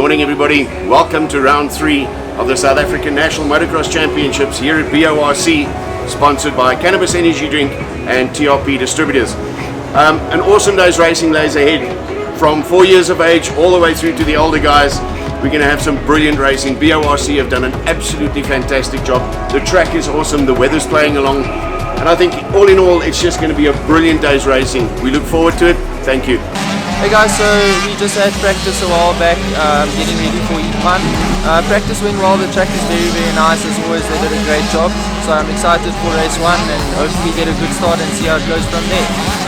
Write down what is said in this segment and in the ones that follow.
morning everybody. Welcome to round 3 of the South African National Motocross Championships here at BORC, sponsored by Cannabis Energy Drink and TRP Distributors. An awesome day's racing lays ahead. From 4 years of age all the way through to the older guys, we're going to have some brilliant racing. BORC have done an absolutely fantastic job. The track is awesome, the weather's playing along, and I think all in all it's just going to be a brilliant day's racing. We look forward to it. Thank you. Hey guys, so we just had practice a while back, getting ready for E1. Practice went well, the track is very nice as always, they did a great job. So I'm excited for race 1 and hopefully get a good start and see how it goes from there.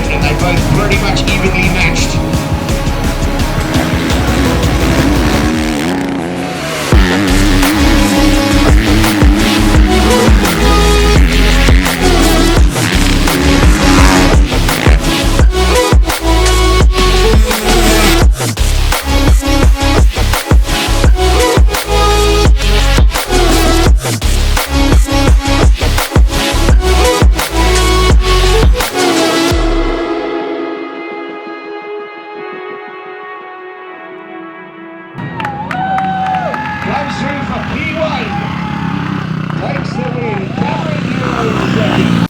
And they both pretty much evenly matched. Comes through for P1, takes the win, Cameron Euro second.